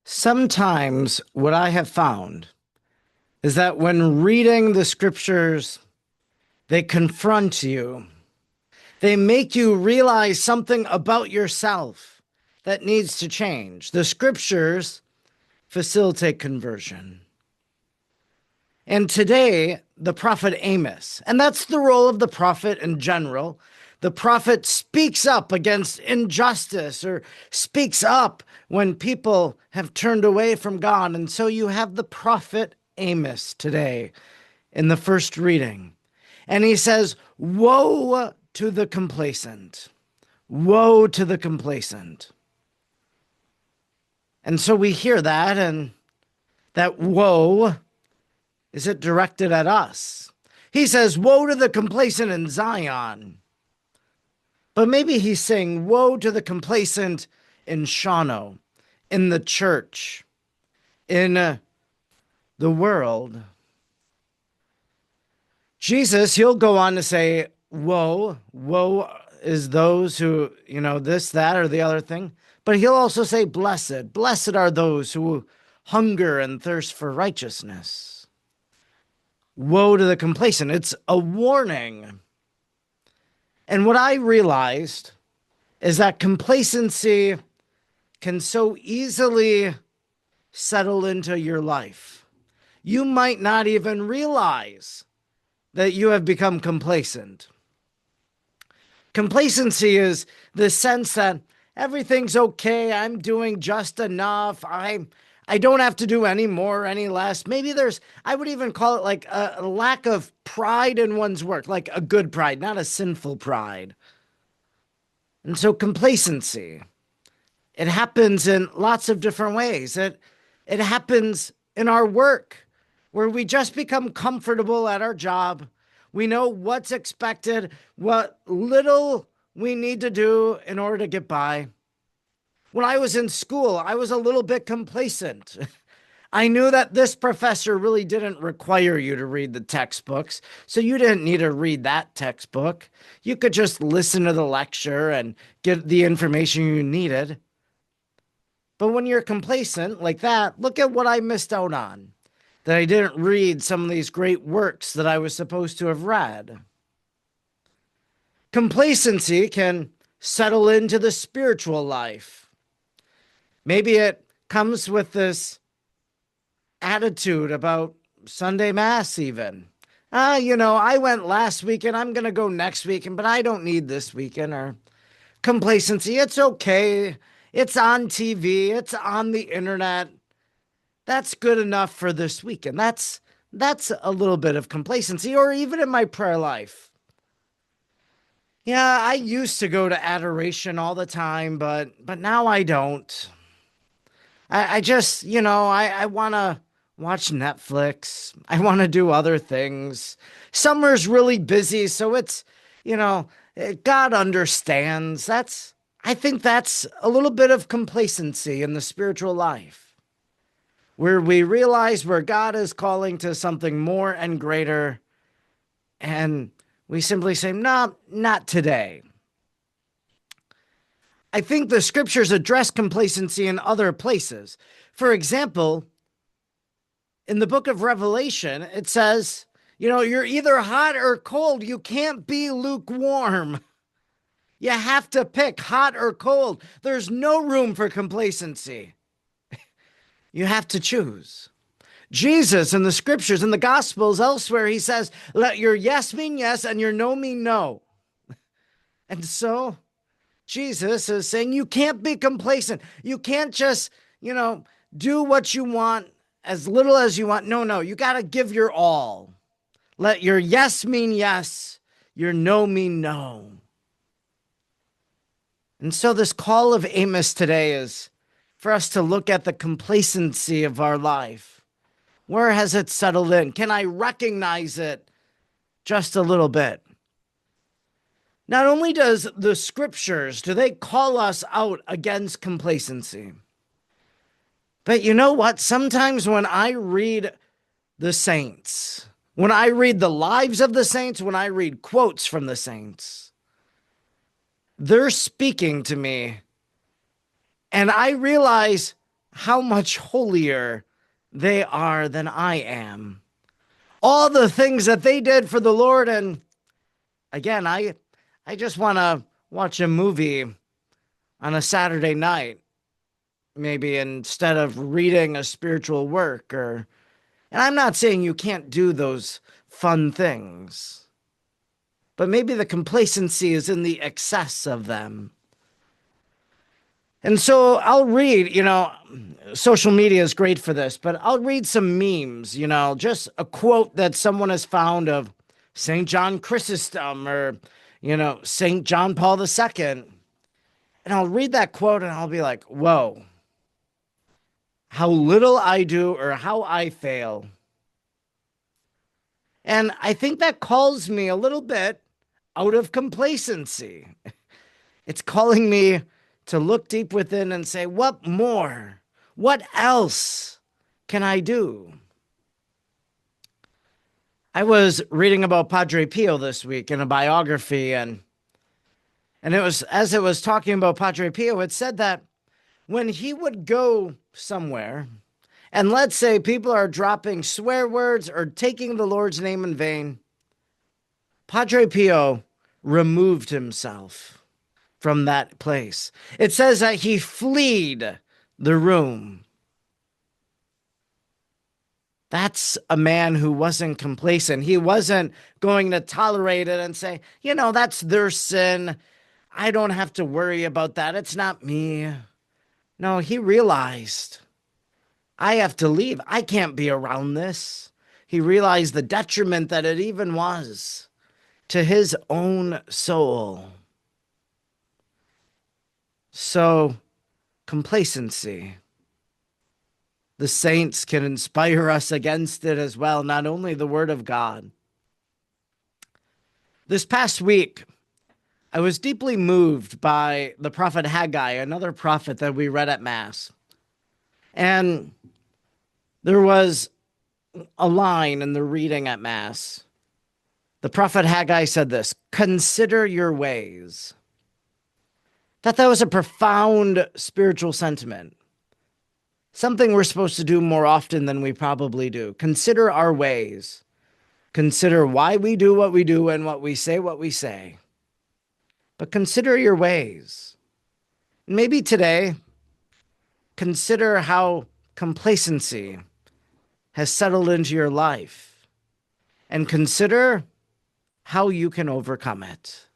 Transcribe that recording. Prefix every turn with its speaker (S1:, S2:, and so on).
S1: Sometimes what I have found is that when reading the scriptures, they confront you. They make you realize something about yourself that needs to change. The scriptures facilitate conversion. And today, the prophet Amos, and that's the role of the prophet in general. The prophet speaks up against injustice or speaks up when people have turned away from God. And so you have the prophet Amos today in the first reading. And he says, "Woe to the complacent. Woe to the complacent." And so we hear that, and that woe, is it directed at us? He says, "Woe to the complacent in Zion." But maybe he's saying, woe to the complacent in Shawano, in the church, in the world. Jesus, he'll go on to say, woe is those who, this, that, or the other thing. But he'll also say, blessed. Blessed are those who hunger and thirst for righteousness. Woe to the complacent. It's a warning. And what I realized is that complacency can so easily settle into your life. You might not even realize that you have become complacent. Complacency is the sense that everything's okay, I'm doing just enough, I don't have to do any more, any less. Maybe I would even call it like a lack of pride in one's work, like a good pride, not a sinful pride. And so complacency, it happens in lots of different ways. It happens in our work, where we just become comfortable at our job. We know what's expected, what little we need to do in order to get by. When I was in school, I was a little bit complacent. I knew that this professor really didn't require you to read the textbooks, so you didn't need to read that textbook. You could just listen to the lecture and get the information you needed. But when you're complacent like that, look at what I missed out on, that I didn't read some of these great works that I was supposed to have read. Complacency can settle into the spiritual life. Maybe it comes with this attitude about Sunday Mass even. I went last weekend, I'm going to go next weekend, but I don't need this weekend. Or complacency, it's okay. It's on TV, it's on the internet. That's good enough for this weekend. That's a little bit of complacency. Or even in my prayer life. Yeah, I used to go to adoration all the time, but now I don't. I just, I want to watch Netflix. I want to do other things. Summer's really busy, so it's, God understands. I think that's a little bit of complacency in the spiritual life, where we realize where God is calling to something more and greater, and we simply say, no, not today. I think the scriptures address complacency in other places. For example, in the book of Revelation, it says, you're either hot or cold. You can't be lukewarm. You have to pick hot or cold. There's no room for complacency. You have to choose. Jesus in the scriptures, in the gospels, elsewhere, he says, let your yes mean yes and your no mean no. And so Jesus is saying you can't be complacent. You can't just, do what you want, as little as you want. No, you got to give your all. Let your yes mean yes, your no mean no. And so this call of Amos today is for us to look at the complacency of our life. Where has it settled in? Can I recognize it just a little bit? Not only does the scriptures, do they call us out against complacency? But you know what? Sometimes when I read the saints, when I read the lives of the saints, when I read quotes from the saints, they're speaking to me. And I realize how much holier they are than I am. All the things that they did for the Lord. And again, I just want to watch a movie on a Saturday night, maybe instead of reading a spiritual work. Or and I'm not saying you can't do those fun things, but maybe the complacency is in the excess of them. And so I'll read, social media is great for this, but I'll read some memes, just a quote that someone has found of St. John Chrysostom or, St. John Paul II. And I'll read that quote and I'll be like, whoa, how little I do or how I fail. And I think that calls me a little bit out of complacency. It's calling me to look deep within and say, what more? What else can I do? I was reading about Padre Pio this week in a biography, and it was as it was talking about Padre Pio, it said that when he would go somewhere, and let's say people are dropping swear words or taking the Lord's name in vain, Padre Pio removed himself from that place. It says that he fled the room. That's a man who wasn't complacent. He wasn't going to tolerate it and say, that's their sin. I don't have to worry about that. It's not me. No, he realized, I have to leave. I can't be around this. He realized the detriment that it even was to his own soul. So, complacency. The saints can inspire us against it as well, not only the Word of God. This past week, I was deeply moved by the prophet Haggai, another prophet that we read at Mass. And there was a line in the reading at Mass. The prophet Haggai said this, consider your ways. That was a profound spiritual sentiment. Something we're supposed to do more often than we probably do. Consider our ways. Consider why we do what we do and what we say. But consider your ways. Maybe today, consider how complacency has settled into your life. And consider how you can overcome it.